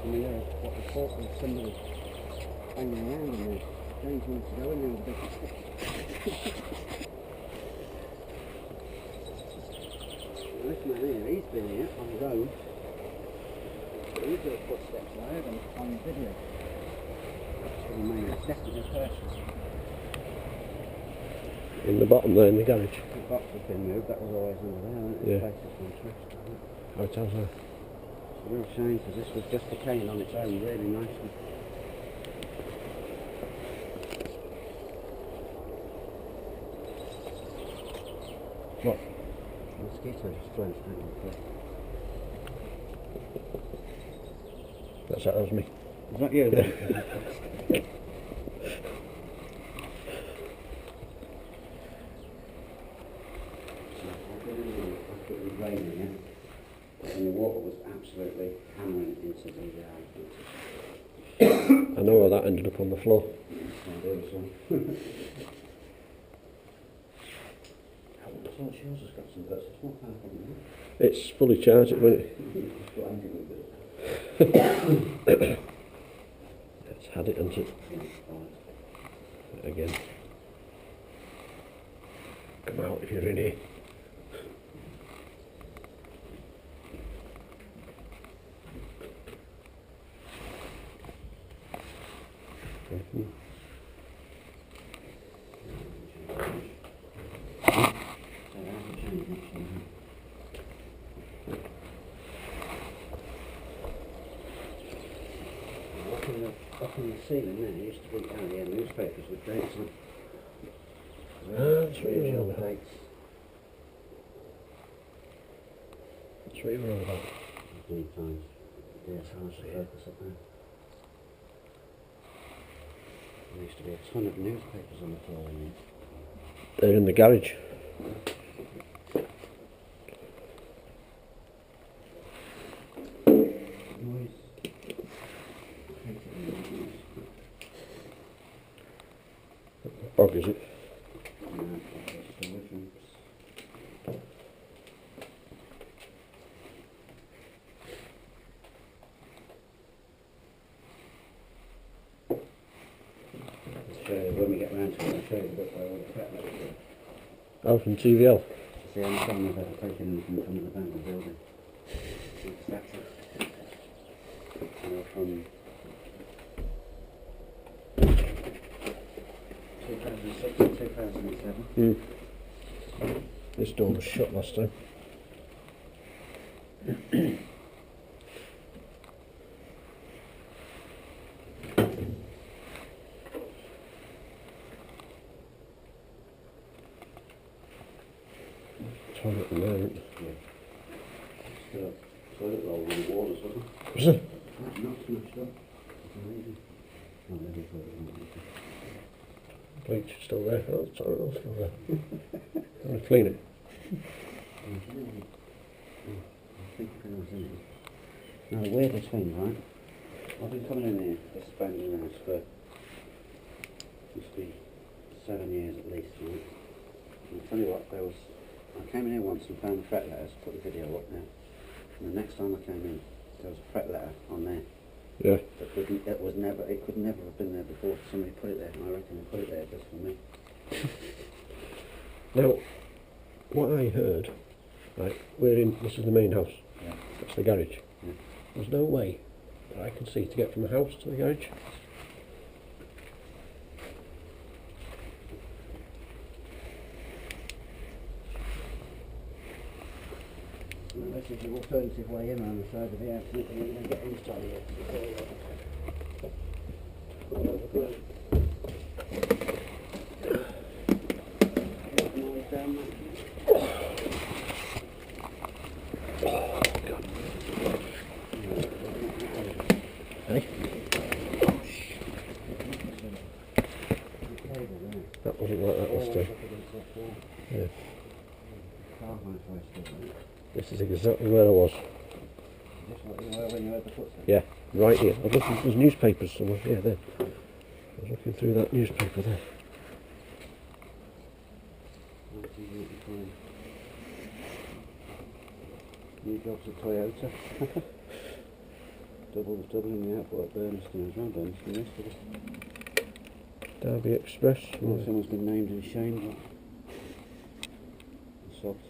from the what I thought was somebody hanging around in there. James wants to go in there with a big stick. This man here, he's been here on his own. He's got footsteps I heard on video. It's definitely a person. In the bottom there, in the garage. The box has been moved, that was always under there, and Yeah. the place has been trashed. Oh, it has there. It's a real shame because this was just decaying on its own really nicely. What? Mosquito just flew out of the That was me. Is that you then? It was raining, yeah? And the water was absolutely hammering into the I know how that ended up on the floor. Yours has got some bits. It's not far from there. It's fully charged, isn't it? It's had it, hasn't it? Again. Come out if you're in here. Up in the ceiling there used to be newspapers with dates on. That's what you were on about. Dates. That's what you were on about. Many times. Yes, I was focus up there. There used to be a ton of newspapers on the floor in here. They're in the garage. Noise. Bog, is it? When we get round to it, I'll show you a bit where all the crap is. Oh, from TVL. It's the only time I've ever taken anything from the back of the building. That's it. From 2006 and 2007. This door was shut last time. Toilet in there, isn't it? Yeah. Still, toilet roll in the wall or something. Was it? That's not smashed up. It's amazing. Oh, there is toilet roll. Bleach is still there. Oh, the toilet roll's still there. I'm going to clean it. I think if anyone's in it. Now the weirdest thing, right? I've been coming in here, this Spanish house for must be 7 years at least, right? And I'll tell you what, I came in here once and found the fret letters, put the video up there. And the next time I came in, there was a fret letter on there. Yeah. It could never have been there before. Somebody put it there, and I reckon they put it there just for me. Now, what I heard, right, this is the main house. Yeah. That's the garage. Yeah. There's no way that I can see to get from the house to the garage. Well, this is the alternative way in on the side of the house. You're going to get inside here. Hey? That wasn't like that last time. Yeah. This is exactly where I was. When you had the footsteps? Yeah, right here. I was looking, there's newspapers somewhere. Yeah, there. I was looking through that newspaper there. New jobs at Toyota. doubling the output at Burniston as well, Burniston yesterday. Derby Express. Well, someone's been named and shamed, but soft.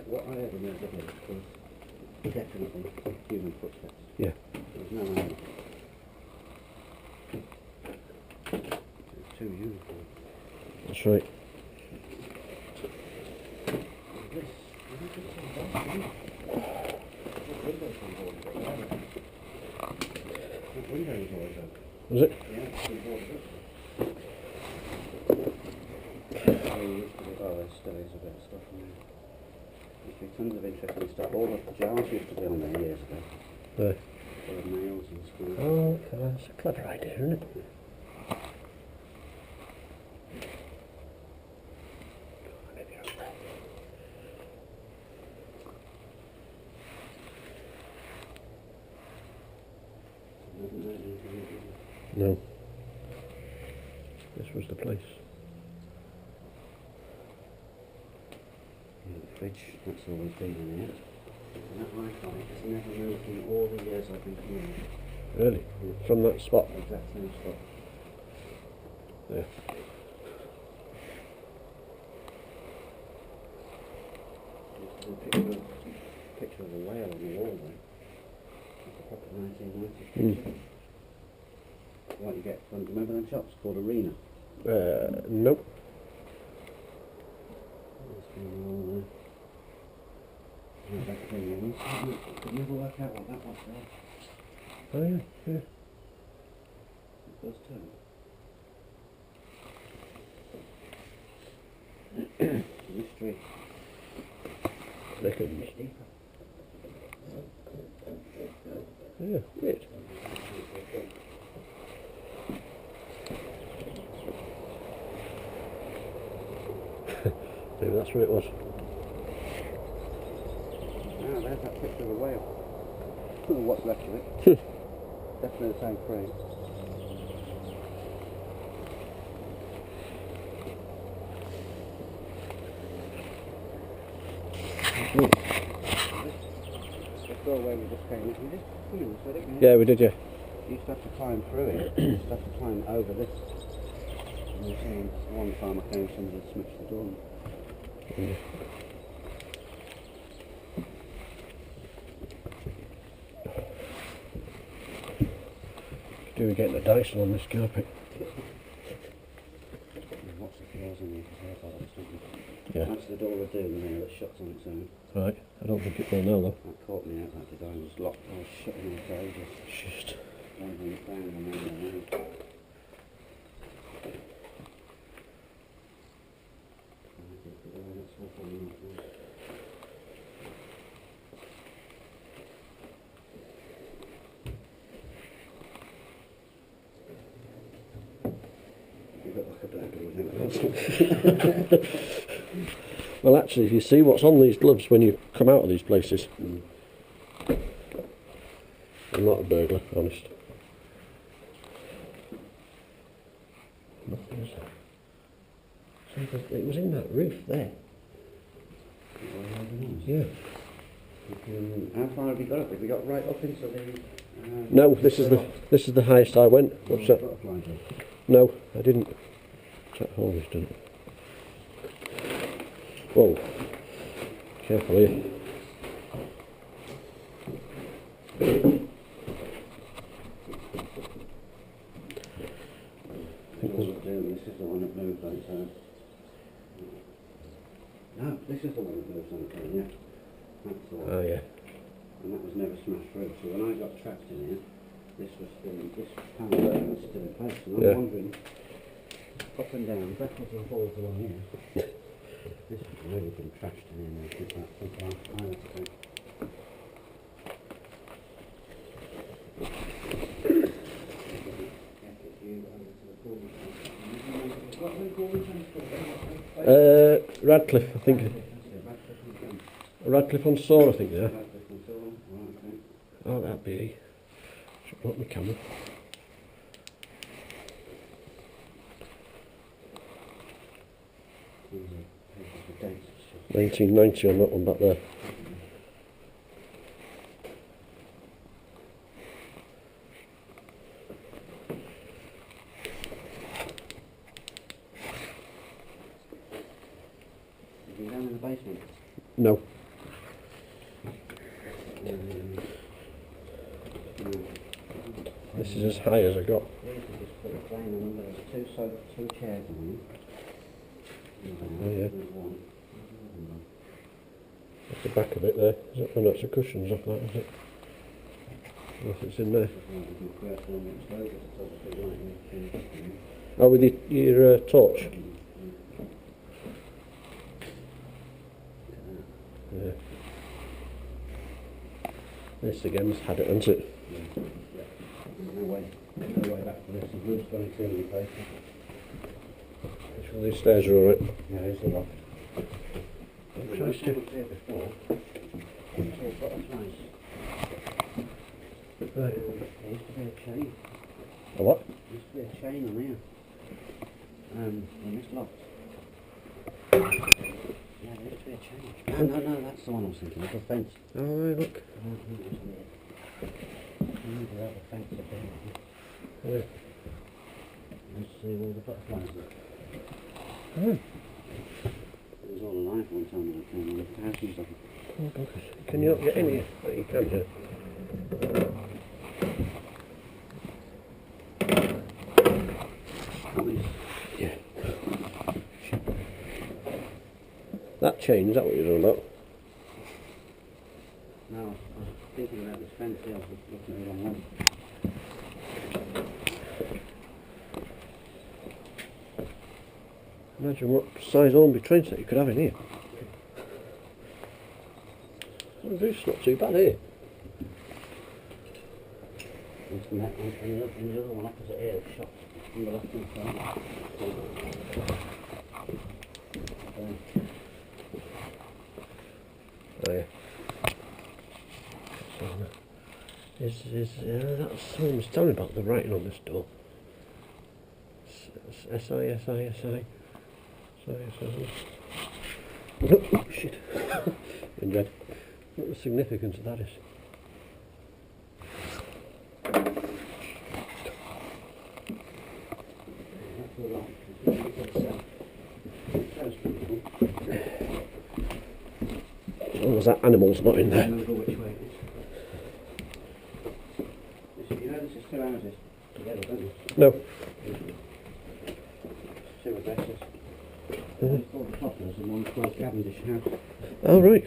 What I heard in there was definitely human footsteps. Yeah. There's no animal. It's too uniform. That's right. This, window is always open. Was it? Yeah, it's been boarded up. Oh, there still is a bit of stuff in there. There's been tons of interesting stuff. All the jars used to be on there years ago. There. Full of nails and screws. Oh, that's a clever idea, isn't it? No. This was the place. Yeah, the fridge, that's always been in here. And that light on it has never moved in all the years I've been coming here. Really? From that spot? Exact same spot. Yeah. There's a picture of a whale on the wall there. That's a proper 1990s picture. What you get from, remember them shops called Arena? Nope. There's been all there. That thing, you could never work out what that was there. Oh yeah, yeah. It does too. Mystery. Seconds. Yeah, weird. Maybe that's where it was. Ah, there's that picture of a whale. I don't know what's left of it. Definitely the same frame. The doorway we just came in, we just came in, so didn't we? Yeah, we did, yeah. You used to have to climb through it. You used to have to climb over this. And you see, one time I came, somebody smashed the door. Yeah. Do we get the Dyson on this carpet? Watch the floors in here, because they're bollocks, don't they? Yeah. That's the door we're doing there that shuts on its own. Right. I don't think it will now though. That caught me out, that design was locked. I was shutting it for ages. Shit. Wondering it down and then around. You look like a burglar, don't you? Well, actually, if you see what's on these gloves when you come out of these places, I'm not a burglar, honest. Nothing is there. See, it was in that roof there. Yeah. How far have you got up? Have you got right up into the... No, this is the highest I went. What's that? Butterfly door? No, I didn't. Check always done it. Whoa. Careful here. This is the one that moved on its own. No, this is the one that moves on its own, yeah. That's the one. Oh yeah. And that was never smashed through. So when I got trapped in here, this panel there was still in place. And I'm wandering up and down, backwards and forwards along here. This has really been trashed in here now since that last time. Radcliffe, I think. Radcliffe on Soar, I think, yeah. Oh, that'd be. Should put my camera. Dates. 1990 on that one back there. basement? No. No. This is as high as I got. These are just put a plane on. There's two chairs on Oh, yeah. There's one. That's the back of it there. Is it? Oh no, it's the cushions off that, is it? If it's in there. Oh, with your torch? Yeah. This again's had it, hasn't it? No way back for this. The roof's going to be placed. It's sure these stairs are alright. Yeah, there's a lot. I've tried to. Here before. It's all butterflies. Right. There used to be a chain. A what? There used to be a chain on here. And it's locked. Yeah, there used to be a chain. No, that's the one I was thinking. It's a fence. Oh, right, look. I don't think it's weird. Maybe they have a fence up there. Yeah. Let's see where the butterflies are. Oh, It was all alive one time when I came in. Thousands of them. oh gosh. Can you not get in here? Oh, you can, yeah. Yeah. That chain, is that what you're talking about? No, I was thinking about this fence here. I was looking at the wrong one. Imagine what size Hornby train set you could have in here. The roof's not too bad here. And the other one opposite here is shot on the left hand side. Oh yeah. That's someone was telling me about the writing on this door. S-I-S-I-S-I. Oh shit. In red. What the significance of that is. As long as that animal's not in there. Remember which way it is. You know this is two houses together, don't you? No. Two addresses. One's called the Poplars and one's called Cavendish House. Oh right.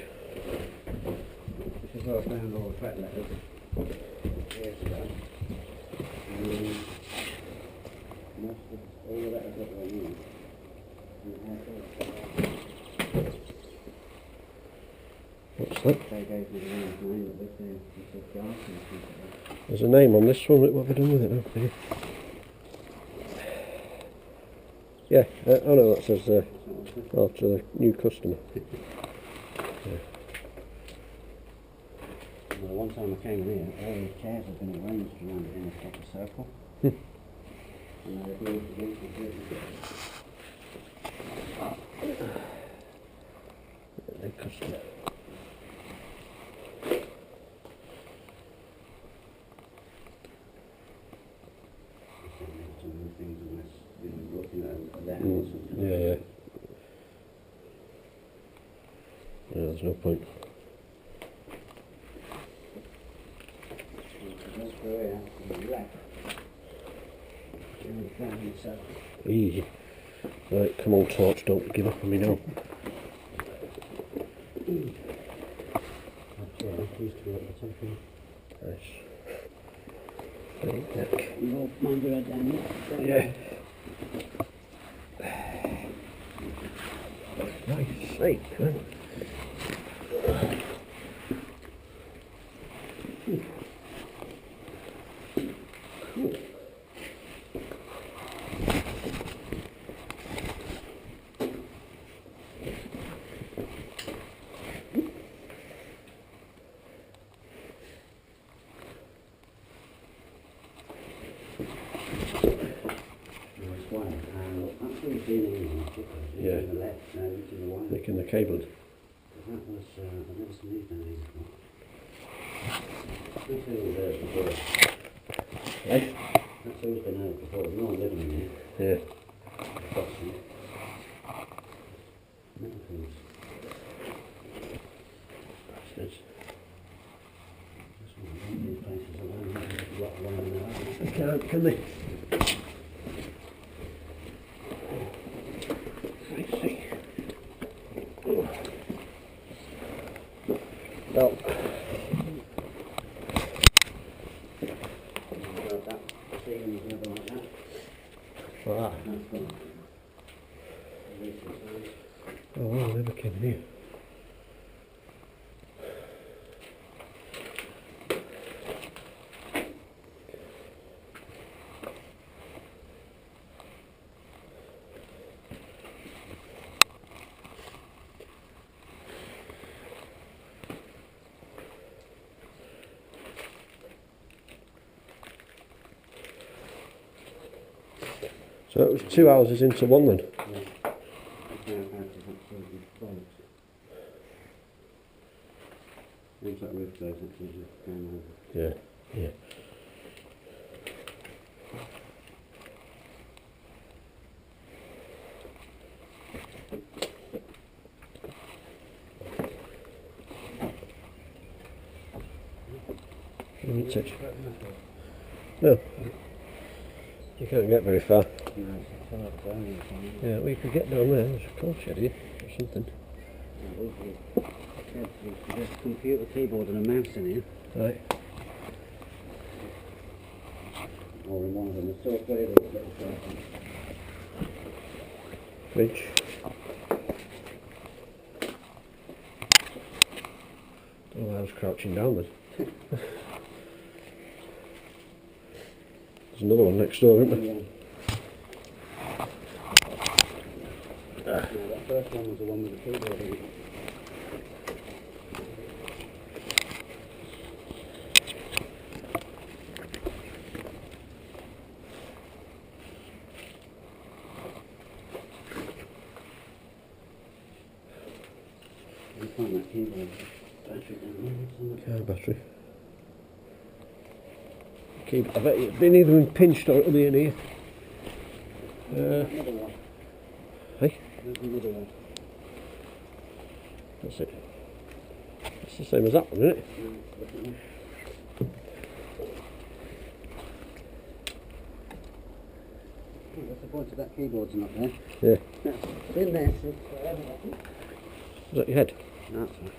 This is where I found all the threat letters years ago. And most of all the letters that were in What's that? they gave me the woman's name that lived there. He said Garson or something. There's a name on this one. What have I done with it now? Here. Yeah. Oh no, that says oh, to the new customer. Yeah. Well, one time I came in here, all these chairs had been arranged around it in a proper circle. And they were moved against the building. New customer. To move things unless you're looking at a letter or something. Yeah. Yeah, there's no point. That's where we are, on the left. And the ground itself. Easy. Right, come on, torch, don't give up on me now. Yeah, it used to be at the top here. Nice. Big neck. You all mind your head down here? Yeah. Nice sake, man. Cool. Yeah. To the left, no, to the right. Making the cable. That was, I've never seen these down here before. That's who was there before. Eh? That's who's been there before. There's no one living in here. Yeah. Boxing. Metal things. out, can they? I see. Well, ah. Oh, well, I never came here. So it was 2 houses into one then? Seems like roof goes actually just going over. Yeah, yeah. Touch. No. You can't get very far. Yeah, we could get down there. There's a coal shed here or something. There's a computer keyboard and a mouse in here. Right. Or in one of them. There's still a very little Fridge. Oh, I was crouching down then. There's another one next door, isn't there? Yeah, that first one was the one with the keyboard in it. You find that keyboard battery down there, Car battery. I bet it's been either impinged or it'll be in here. another one. Hey? There's another one. That's it. It's the same as that one, isn't it? What's the point of that keyboard's not there? Yeah. It's in there since forever. Is that your head? That's right.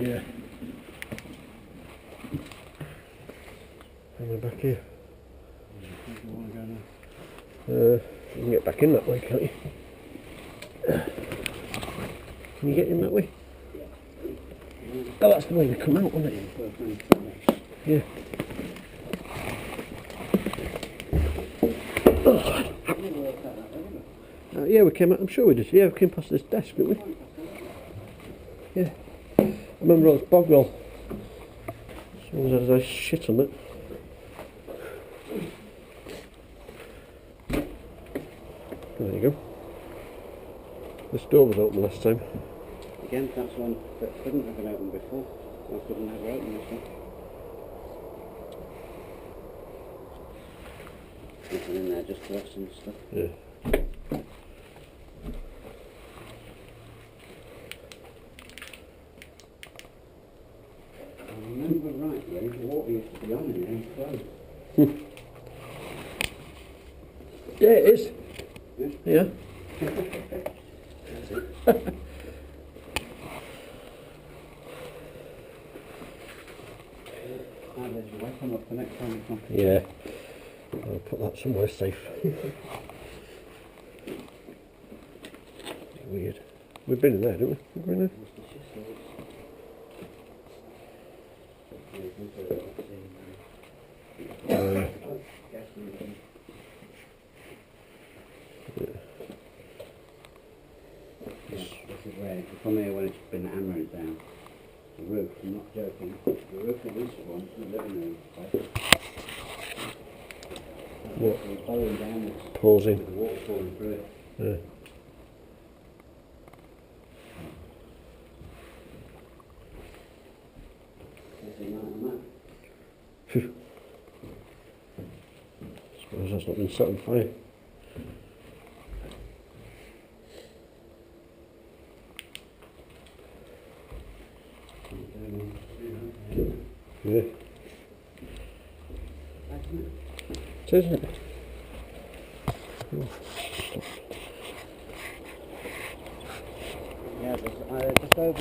Yeah. And we're back here. You can get back in that way, can't you? Can you get in that way? Oh, that's the way we come out, wasn't it? Yeah. Yeah, we came out, I'm sure we did. Yeah, we came past this desk, didn't we? Yeah. I remember it was bog roll. Someone had a nice shit on it. There you go. This door was open last time. Again, that's one that couldn't have been opened before. I couldn't have opened this one. Nothing in there, just rocks and stuff. Yeah. I remember rightly, the water used to be on in here and closed. Yeah, it is. Yeah? Yeah. There's your weapon up for next time you come. Yeah. I'll put that somewhere safe. Weird. We've been in there, haven't we? We've been in there. This is where, if you come here when it's been hammering down, the roof, I'm not joking, the roof of this one, the living room place, What? it's falling down, it's Pulls the in. water falling through it. Yeah. There's a night on that. Phew. Suppose that's not been set on fire. Yeah. It is, isn't it? Yeah, just over.